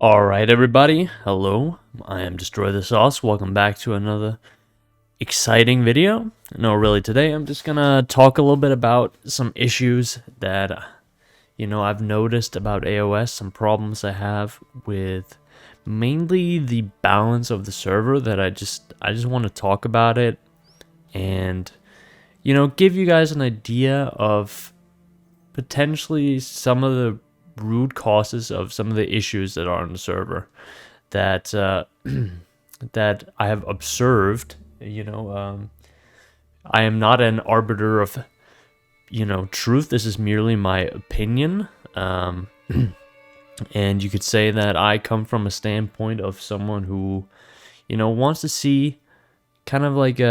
Alright, everybody. Hello. I am DestroyTheSauce. Welcome back to another exciting video. No, really, today I'm just gonna talk a little bit about some issues that, I've noticed about AOS, some problems I have with mainly the balance of the server that I just want to talk about it and, give you guys an idea of potentially some of the root causes of some of the issues that are on the server that that I have observed. I am not an arbiter of truth. This is merely my opinion. And you could say that I come from a standpoint of someone who wants to see kind of like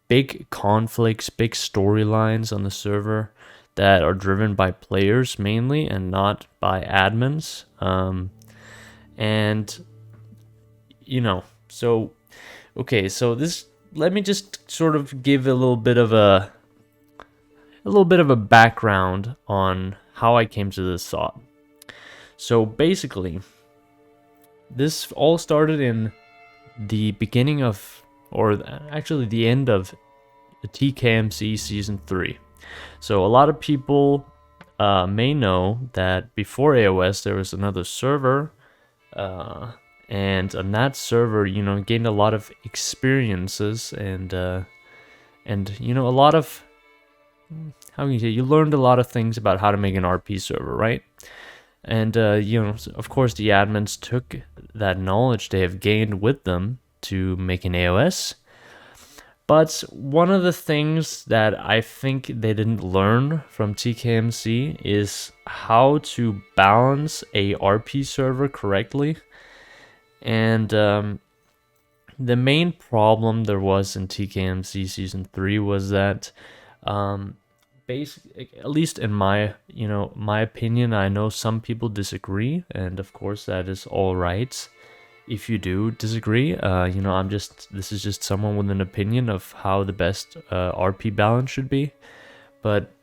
big conflicts, big storylines on the server that are driven by players mainly and not by admins. And so okay, so this let me just sort of give a little bit of a background on how I came to this thought. So basically, this all started in the beginning of, or actually the end of the TKMC Season 3. So a lot of people may know that before AOS there was another server, and on that server, gained a lot of experiences and a lot of, how can you say, you learned a lot of things about how to make an RP server, right? And of course, the admins took that knowledge they have gained with them to make an AOS. But one of the things that I think they didn't learn from TKMC is how to balance a RP server correctly. And the main problem there was in TKMC Season 3 was that, at least in my opinion, I know some people disagree, and of course that is all right. If you do disagree, this is just someone with an opinion of how the best RP balance should be. But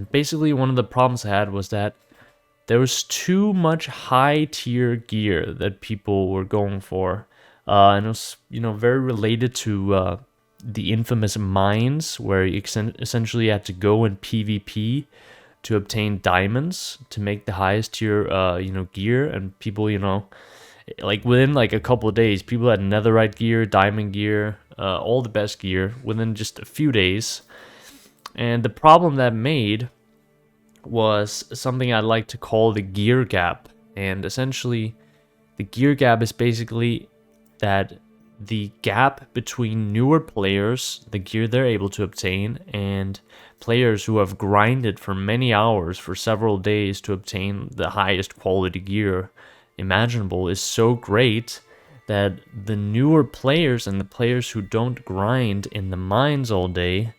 basically, one of the problems I had was that there was too much high tier gear that people were going for, and it was very related to the infamous mines, where you essentially had to go in PvP to obtain diamonds to make the highest tier gear, and people like within like a couple of days, people had netherite gear, diamond gear, all the best gear within just a few days. And the problem that made was something I'd like to call the gear gap. And essentially, the gear gap is basically that the gap between newer players, the gear they're able to obtain, and players who have grinded for many hours for several days to obtain the highest quality gear imaginable is so great that the newer players and the players who don't grind in the mines all day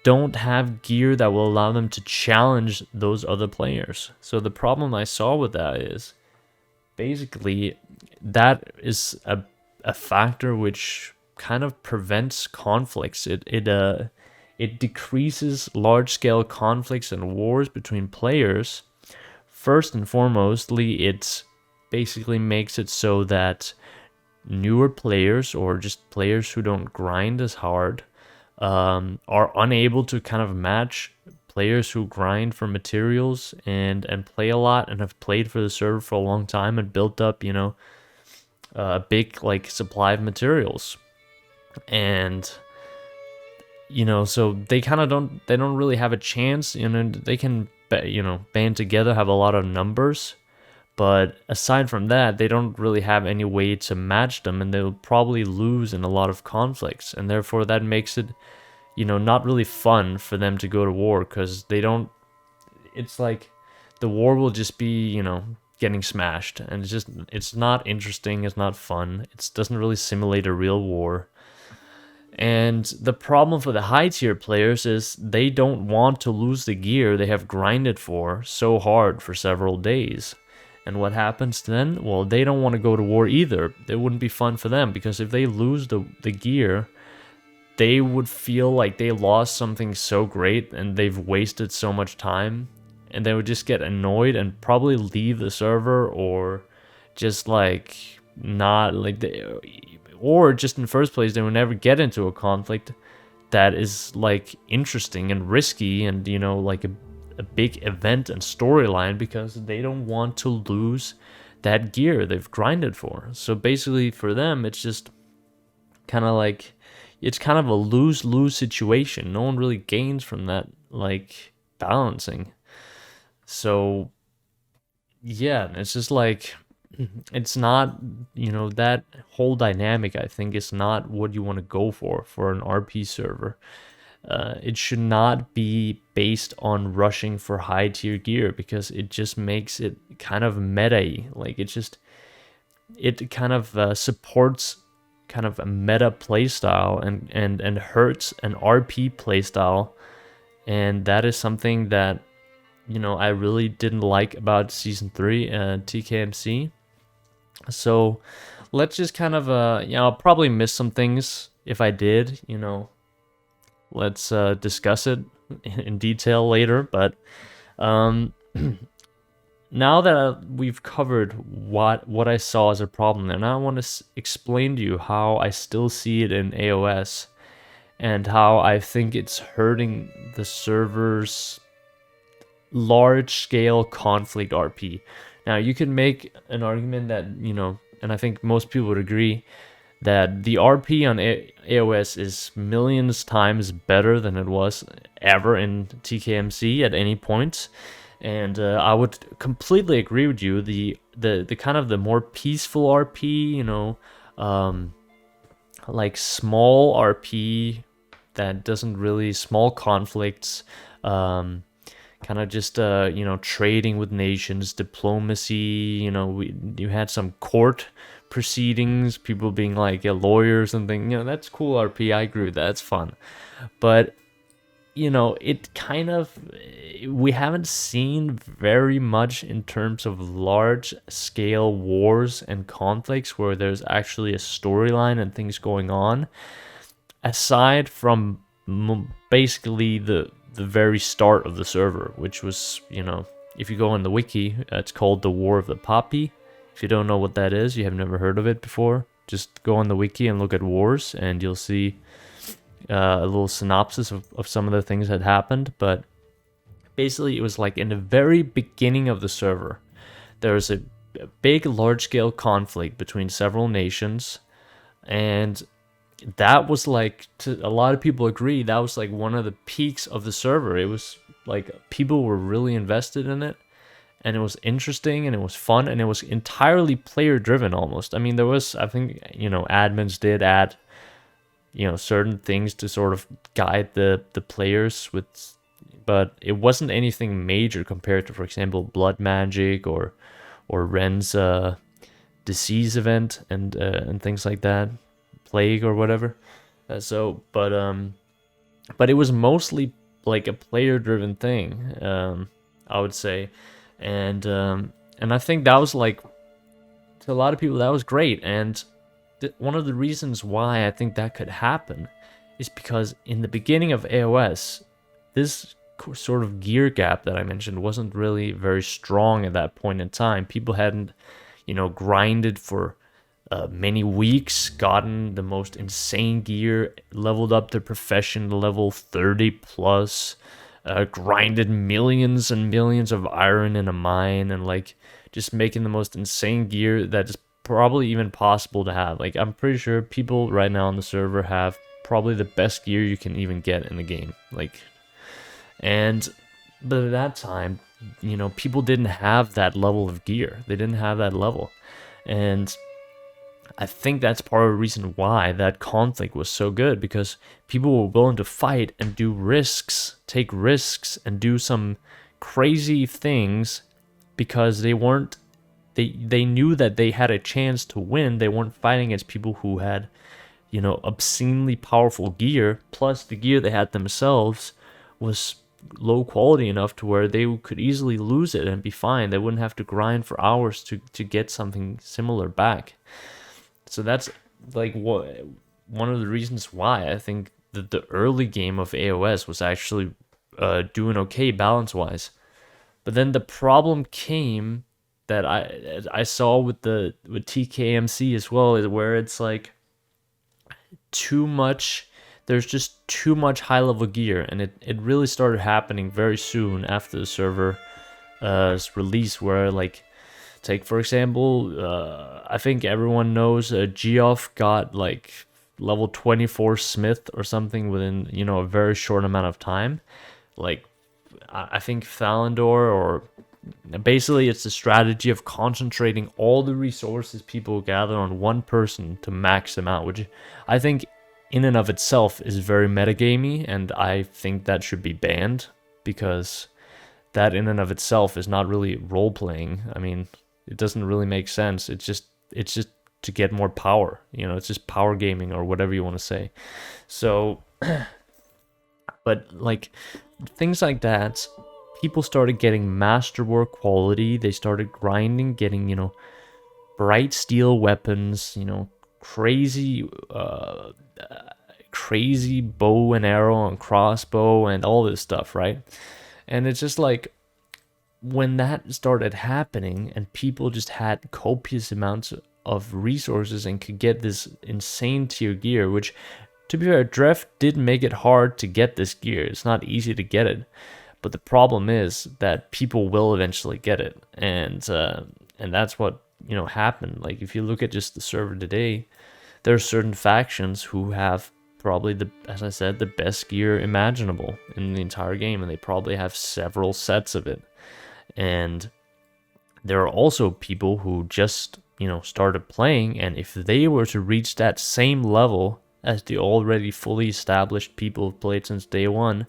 don't have gear that will allow them to challenge those other players. So the problem I saw with that is basically that is a factor which kind of prevents conflicts. It decreases large-scale conflicts and wars between players. First and foremostly, it basically makes it so that newer players, or just players who don't grind as hard, are unable to kind of match players who grind for materials and play a lot and have played for the server for a long time and built up a big like supply of materials. And so they kind of don't really have a chance. They can band together, have a lot of numbers, but aside from that, they don't really have any way to match them, and they'll probably lose in a lot of conflicts, and therefore that makes it not really fun for them to go to war, because it's like the war will just be getting smashed, and it's not interesting, it's not fun, it doesn't really simulate a real war. And the problem for the high tier players is they don't want to lose the gear they have grinded for so hard for several days. And what happens then? Well, they don't want to go to war either. It wouldn't be fun for them, because if they lose the gear, they would feel like they lost something so great and they've wasted so much time, and they would just get annoyed and probably leave the server, or just like not like or just in the first place they would never get into a conflict that is like interesting and risky and like a big event and storyline, because they don't want to lose that gear they've grinded for. So basically for them it's just kind of like, it's kind of a lose-lose situation. No one really gains from that like balancing. So yeah, it's just like, it's not, that whole dynamic I think is not what you want to go for an RP server. It should not be based on rushing for high tier gear, because it just makes it kind of meta-y. Like it kind of supports kind of a meta playstyle and hurts an RP playstyle, and that is something that I really didn't like about season 3 TKMC. So let's just kind of I'll probably miss some things if I did. Let's discuss it in detail later, but now that we've covered what I saw as a problem there, now I want to explain to you how I still see it in AOS and how I think it's hurting the server's large-scale conflict RP. Now, you can make an argument that, and I think most people would agree, that the RP on AOS is millions times better than it was ever in TKMC at any point. And I would completely agree with you. The kind of the more peaceful RP, like small RP that doesn't really, small conflicts, kind of just trading with nations, diplomacy. You had some court proceedings, people being like a lawyer or something. That's cool RP. I agree with that. It's fun, but it kind of, we haven't seen very much in terms of large scale wars and conflicts where there's actually a storyline and things going on, aside from basically the very start of the server, which was, if you go on the wiki, it's called the War of the Poppy. If you don't know what that is, you have never heard of it before, just go on the wiki and look at wars and you'll see a little synopsis of some of the things that happened. But basically it was like in the very beginning of the server, there was a big large-scale conflict between several nations, and that was like, to a lot of people agree, that was like one of the peaks of the server. It was like people were really invested in it, and it was interesting and it was fun, and it was entirely player driven almost. I mean, there was, I think, admins did add certain things to sort of guide the players with, but it wasn't anything major compared to, for example, Blood Magic or Ren's disease event and things like that, plague or whatever. But it was mostly like a player driven thing, I would say, and I think that was like, to a lot of people that was great. And one of the reasons why I think that could happen is because in the beginning of AOS, this sort of gear gap that I mentioned wasn't really very strong at that point in time. People hadn't, grinded for many weeks, gotten the most insane gear, leveled up their profession to level 30 plus, grinded millions and millions of iron in a mine, and like just making the most insane gear that is probably even possible to have. Like, I'm pretty sure people right now on the server have probably the best gear you can even get in the game. But at that time, people didn't have that level of gear. They didn't have that level. And I think that's part of the reason why that conflict was so good, because people were willing to fight and do risks, take risks, and do some crazy things because they weren't, they knew that they had a chance to win. They weren't fighting against people who had, obscenely powerful gear, plus the gear they had themselves was low quality enough to where they could easily lose it and be fine. They wouldn't have to grind for hours to get something similar back. So that's like one of the reasons why I think that the early game of AOS was actually doing okay balance-wise. But then the problem came that I saw with TKMC as well, is where it's like too much. There's just too much high level gear, and it really started happening very soon after the server release, where like, take for example, I think everyone knows Geoff got like level 24 Smith or something within, a very short amount of time. Like, I think Thalandor, or basically it's the strategy of concentrating all the resources people gather on one person to max them out, which I think in and of itself is very metagamey, and I think that should be banned, because that in and of itself is not really role playing. I mean, it doesn't really make sense. It's just to get more power. It's just power gaming, or whatever you want to say. So, but like things like that, people started getting masterwork quality. They started grinding, getting bright steel weapons. Crazy crazy bow and arrow and crossbow and all this stuff, right? And it's just like, when that started happening and people just had copious amounts of resources and could get this insane tier gear, which, to be fair, Dref did make it hard to get this gear. It's not easy to get it, but the problem is that people will eventually get it, and that's what happened. Like, if you look at just the server today, there are certain factions who have probably as I said, the best gear imaginable in the entire game, and they probably have several sets of it. And there are also people who just, started playing, and if they were to reach that same level as the already fully established people who've played since day one,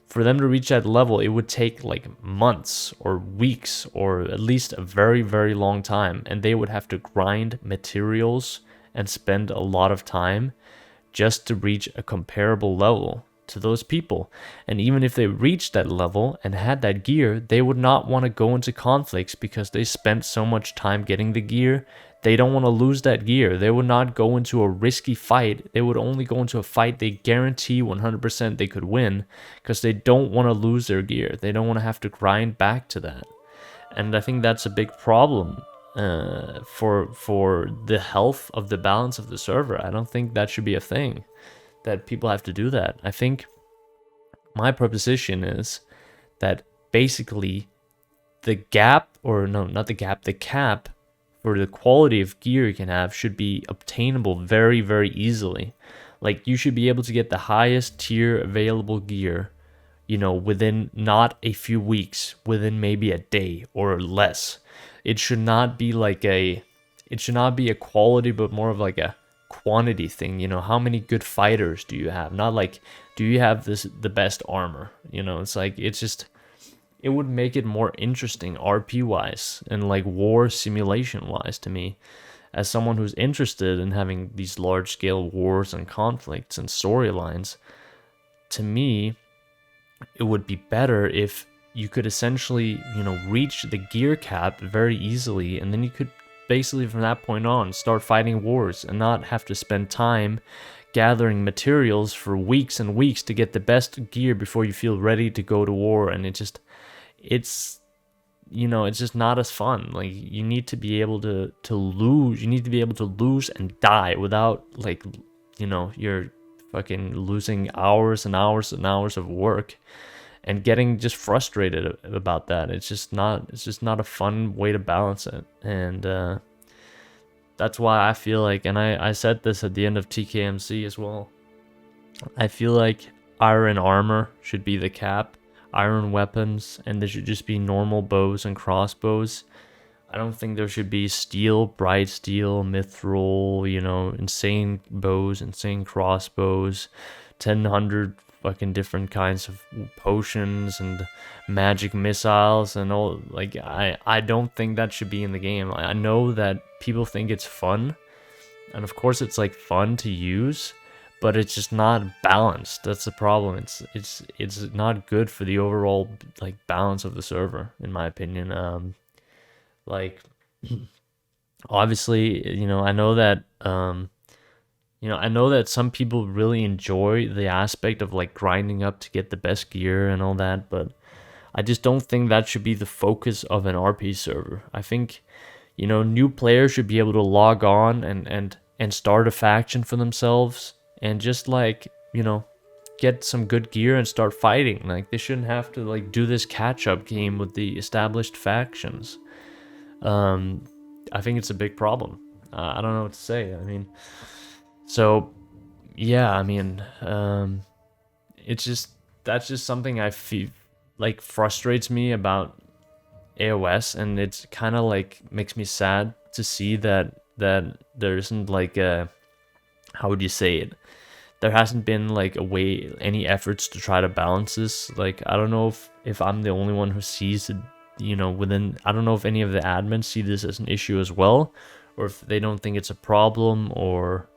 for them to reach that level, it would take like months or weeks, or at least a very, very long time, and they would have to grind materials and spend a lot of time just to reach a comparable level to those people. And even if they reached that level and had that gear, they would not want to go into conflicts because they spent so much time getting the gear. They don't want to lose that gear. They would not go into a risky fight. They would only go into a fight they guarantee 100% they could win, because they don't want to lose their gear. They don't want to have to grind back to that. And I think that's a big problem for the health of the balance of the server. I don't think that should be a thing, that people have to do that. I think my proposition is that basically the gap, or no, not the gap, the cap for the quality of gear you can have should be obtainable very, very easily. Like, you should be able to get the highest tier available gear, within not a few weeks, within maybe a day or less. It should not be a quality, but more of like a quantity thing. How many good fighters do you have? Not like, do you have the best armor? It's like, it would make it more interesting RP wise and like war simulation wise to me, as someone who's interested in having these large scale wars and conflicts and storylines. To me, it would be better if you could essentially, reach the gear cap very easily, and then you could basically from that point on start fighting wars and not have to spend time gathering materials for weeks and weeks to get the best gear before you feel ready to go to war. And it's just not as fun. Like, you need to be able to lose. You need to be able to lose and die without, like, you're fucking losing hours and hours and hours of work and getting just frustrated about that. It's just not a fun way to balance it. And that's why I feel like, and I said this at the end of TKMC as well, I feel like iron armor should be the cap, iron weapons, and there should just be normal bows and crossbows. I don't think there should be steel, bright steel, mithril, insane bows, insane crossbows, 1,000 fucking different kinds of potions and magic missiles and all. Like, I don't think that should be in the game. I know that people think it's fun, and of course it's like fun to use, but it's just not balanced. That's the problem. It's not good for the overall like balance of the server, in my opinion. Like, obviously, I know that I know that some people really enjoy the aspect of like grinding up to get the best gear and all that, but I just don't think that should be the focus of an RP server. I think, new players should be able to log on and start a faction for themselves and just like, get some good gear and start fighting. Like, they shouldn't have to like do this catch-up game with the established factions. I think it's a big problem. I don't know what to say. I mean, so yeah, I mean, it's just, that's just something I feel like frustrates me about AOS, and it's kind of like makes me sad to see that there isn't like a, how would you say it? There hasn't been like any efforts to try to balance this. Like, I don't know if I'm the only one who sees it, I don't know if any of the admins see this as an issue as well, or if they don't think it's a problem, or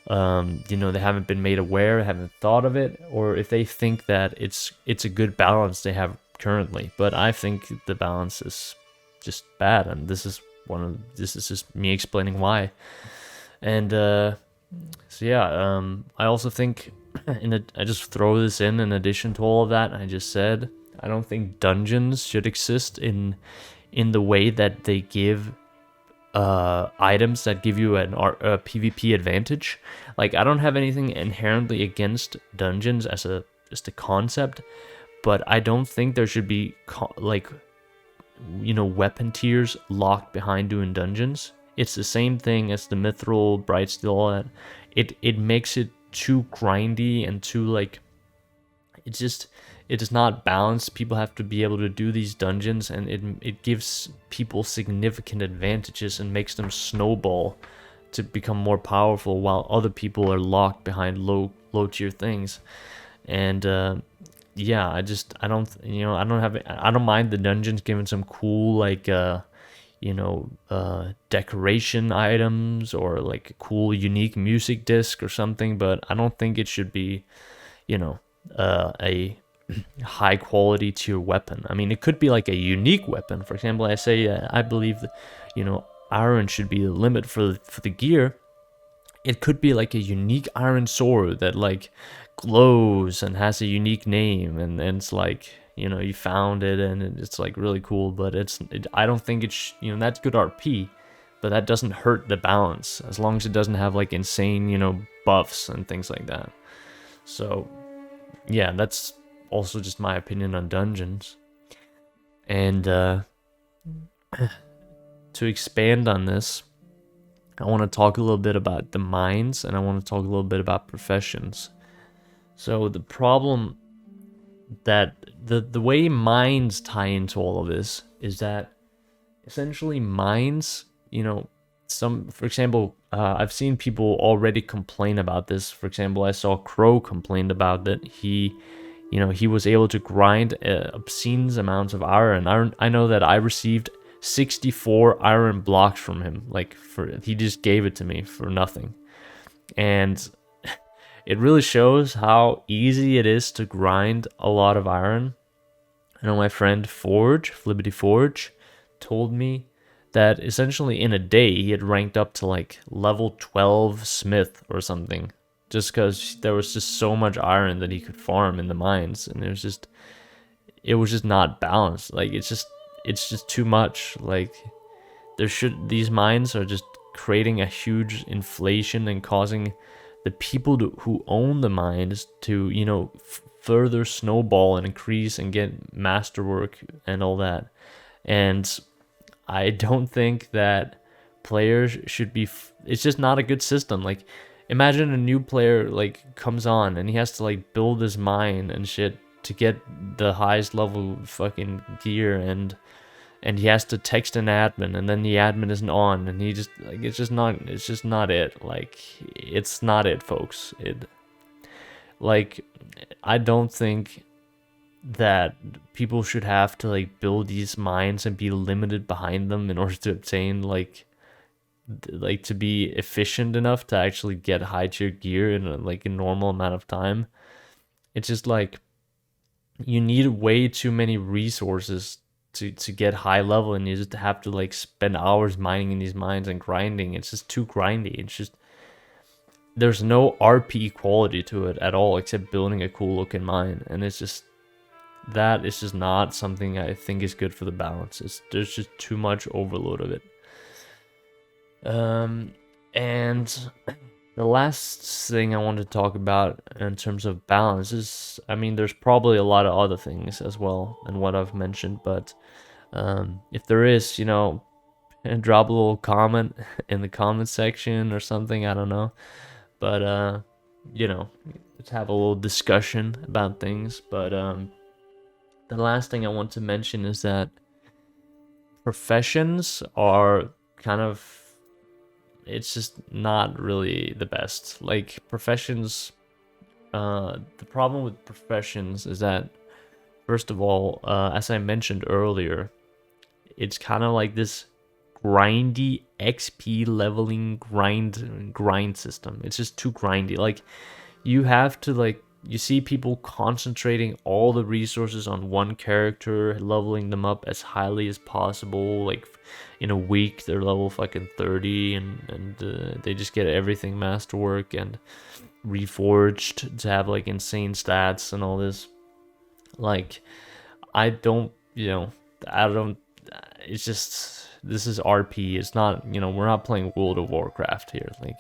they haven't been made aware, haven't thought of it, or if they think that it's a good balance they have currently. But I think the balance is just bad, and this is just me explaining why. And so yeah, I also think I just throw this in addition to all of that I just said, I don't think dungeons should exist in the way that they give items that give you a PvP advantage. Like, I don't have anything inherently against dungeons as a concept, but I don't think there should be weapon tiers locked behind doing dungeons. It's the same thing as the mithril, bright steel, all that. It makes it too grindy and too like, it is not balanced. People have to be able to do these dungeons, and it gives people significant advantages and makes them snowball to become more powerful, while other people are locked behind low tier things. And yeah, I don't mind the dungeons giving some cool like decoration items, or like a cool unique music disc or something, but I don't think it should be a high quality tier weapon. I mean, it could be like a unique weapon. For example, I say I believe that iron should be the limit for the gear. It could be like a unique iron sword that like glows and has a unique name, and it's like, you found it and it's like really cool. But I don't think it's that's good RP, but that doesn't hurt the balance as long as it doesn't have like insane buffs and things like that. So yeah, that's also just my opinion on dungeons. And to expand on this, I want to talk a little bit about the mines, and I want to talk a little bit about professions. So the problem that the way mines tie into all of this is that essentially mines, for example, I've seen people already complain about this. For example, I saw Crow complained about that he was able to grind obscene amounts of iron. I know that I received 64 iron blocks from him. He just gave it to me for nothing. And it really shows how easy it is to grind a lot of iron. I know my friend Flibbity Forge, told me that essentially in a day he had ranked up to like level 12 smith or something, just because there was just so much iron that he could farm in the mines, and it was just not balanced. Like, it's just too much. Like, these mines are just creating a huge inflation and causing the people who own the mines to further snowball and increase and get masterwork and all that. And I don't think that players should be it's just not a good system. Like, imagine a new player like comes on and he has to like build his mine and shit to get the highest level fucking gear, and he has to text an admin, and then the admin isn't on, and he just like, it's just not it. Like, it's not it, folks. I don't think that people should have to like build these mines and be limited behind them in order to obtain like to be efficient enough to actually get high tier gear in a normal amount of time. It's just like, you need way too many resources to get high level, and you just have to like spend hours mining in these mines and grinding. It's just too grindy. It's just, there's no RP quality to it at all except building a cool looking mine, and it's just, that is just not something I think is good for the balance. There's just too much overload of it. And the last thing I want to talk about in terms of balance is, I mean, there's probably a lot of other things as well than what I've mentioned, but if there is, and drop a little comment in the comment section or something, I don't know. But let's have a little discussion about things. But the last thing I want to mention is that professions are kind of, it's just not really the best. Like professions, the problem with professions is that, first of all, as I mentioned earlier, it's kind of like this grindy XP leveling grind system. It's just too grindy. Like you have to, like, you see people concentrating all the resources on one character, leveling them up as highly as possible. Like in a week they're level fucking 30, and they just get everything masterwork and reforged to have like insane stats and all this. Like I don't, it's just, this is RP. It's not, we're not playing World of Warcraft here. Like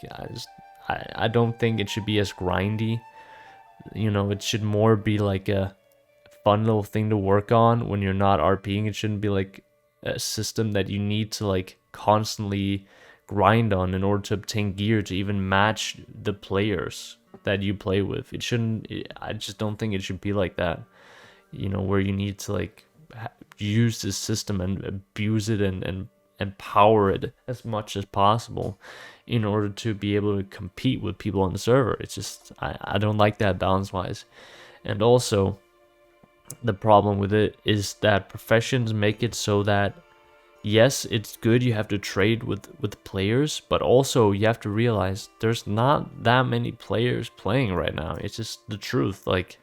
I don't think it should be as grindy. It should more be like a fun little thing to work on when you're not RPing. It shouldn't be like a system that you need to like constantly grind on in order to obtain gear to even match the players that you play with. It shouldn't, I just don't think it should be like that. Where you need to like use this system and abuse it and power it as much as possible in order to be able to compete with people on the server. It's just, I don't like that balance wise. And also, the problem with it is that professions make it so that, yes, it's good you have to trade with players, but also you have to realize there's not that many players playing right now. It's just the truth. Like,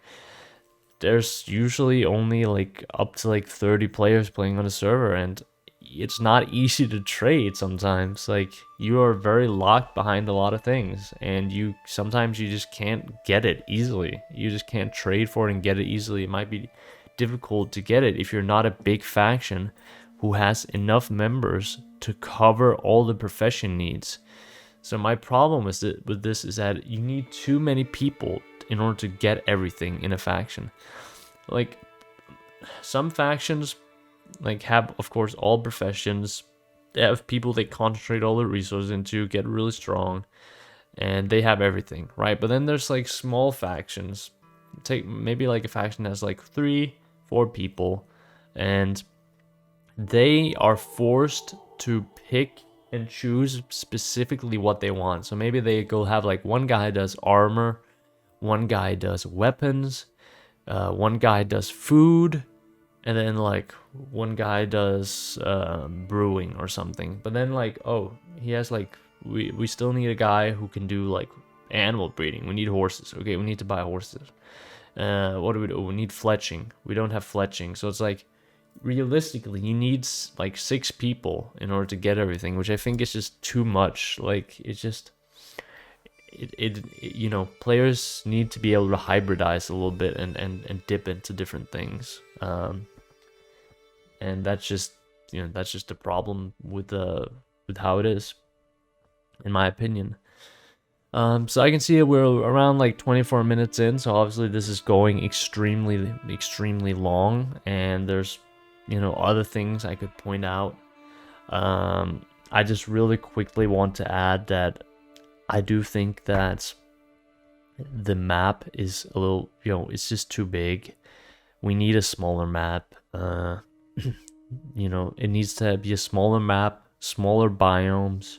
there's usually only like up to like 30 players playing on a server, and it's not easy to trade sometimes. Like, you are very locked behind a lot of things, and sometimes you just can't get it easily. You just can't trade for it and get it easily. It might be difficult to get it if you're not a big faction who has enough members to cover all the profession needs. So my problem with this is that you need too many people in order to get everything in a faction. Like, some factions like have, of course, all professions. They have people they concentrate all their resources into, get really strong, and they have everything, right? But then there's like small factions. Take maybe like a faction that has like 3-4 people, and they are forced to pick and choose specifically what they want. So maybe they go have like one guy does armor, one guy does weapons, one guy does food, and then like one guy does brewing or something. But then like, oh, he has like, we still need a guy who can do like animal breeding. We need horses. Okay, we need to buy horses. What do? We need fletching. We don't have fletching. So it's like, realistically, you need like 6 people in order to get everything, which I think is just too much. Like, it's just, players need to be able to hybridize a little bit and dip into different things. And that's just, that's just a problem with how it is, in my opinion. So I can see we're around like 24 minutes in, so obviously this is going extremely long, and there's, other things I could point out. I just really quickly want to add that I do think that the map is a little, it's just too big. We need a smaller map. It needs to be a smaller map, smaller biomes,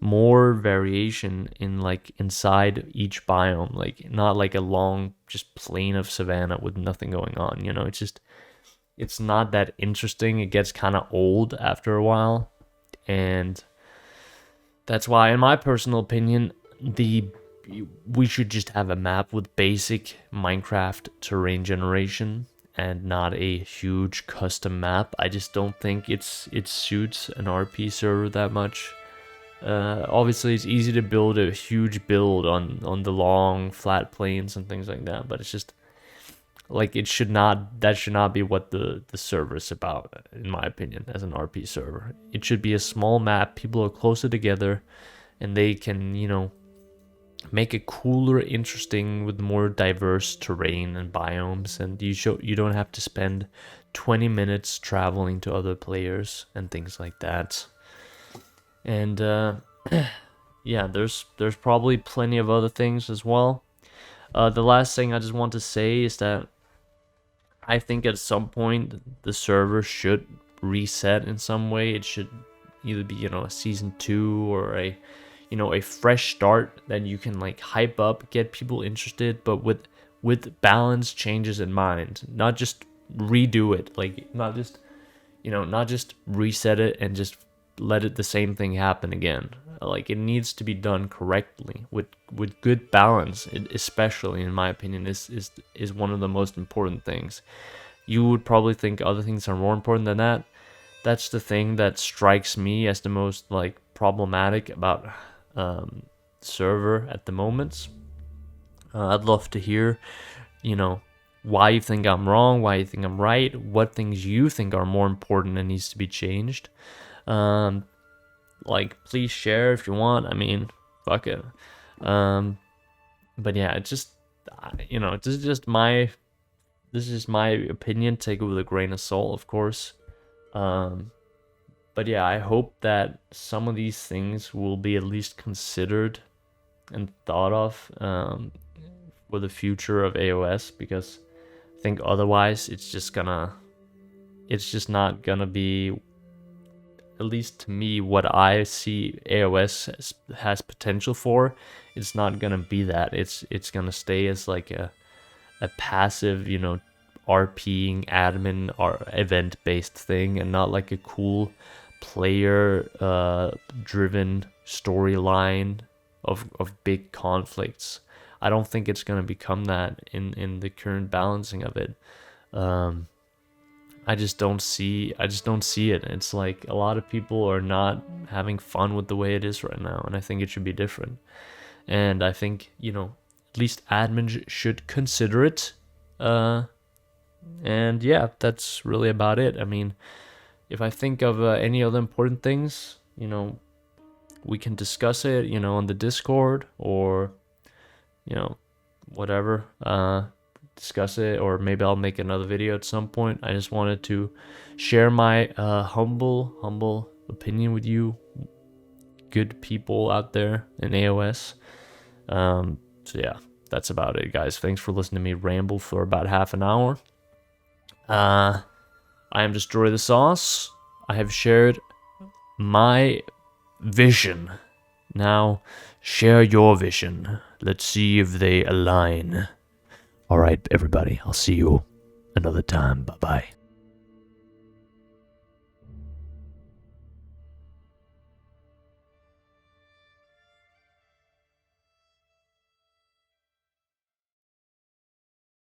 more variation in like inside each biome, like not like a long just plain of savanna with nothing going on. It's not that interesting. It gets kind of old after a while, and that's why, in my personal opinion, we should just have a map with basic Minecraft terrain generation and not a huge custom map. I just don't think it suits an RP server that much. Obviously, it's easy to build a huge build on the long flat plains and things like that, but it's just, like it should not, that should not be what the server is about, in my opinion, as an RP server. It should be a small map, people are closer together, and they can, you know, make it cooler, interesting, with more diverse terrain and biomes, and you don't have to spend 20 minutes traveling to other players and things like that. And yeah, there's probably plenty of other things as well. The last thing I just want to say is that I think at some point the server should reset in some way. It should either be, you know, a season 2 or a, you know, a fresh start that you can like hype up, get people interested, but with balance changes in mind, not just redo it, like not just, you know, not just reset it and just let it the same thing happen again. Like it needs to be done correctly with good balance. It, especially in my opinion, is one of the most important things. You would probably think other things are more important than that. That's the thing that strikes me as the most like problematic about server at the moment. I'd love to hear, you know, why you think I'm wrong, why you think I'm right, what things you think are more important and needs to be changed. Like, please share if you want. I mean, fuck it. But yeah, it's just, you know, this is just my opinion. Take it with a grain of salt, of course. But yeah, I hope that some of these things will be at least considered and thought of for the future of AOS, because I think otherwise it's just not gonna be, at least to me, what I see AOS has potential for. It's not gonna be that. It's gonna stay as like a passive, you know, RPing admin or event based thing, and not like a cool player driven storyline of big conflicts. I don't think it's gonna become that in the current balancing of it. I just don't see it. It's like a lot of people are not having fun with the way it is right now, and I think it should be different. And I think, you know, at least admin should consider it. And yeah, that's really about it. I mean, if I think of any other important things, you know, we can discuss it, you know, on the Discord, or, you know, whatever. Discuss it, or maybe I'll make another video at some point. I just wanted to share my humble opinion with you, good people out there in AOS. So yeah, that's about it, guys. Thanks for listening to me ramble for about half an hour. I am DestroyTheSauce. I have shared my vision. Now share your vision. Let's see if they align. All right, everybody, I'll see you another time. Bye-bye.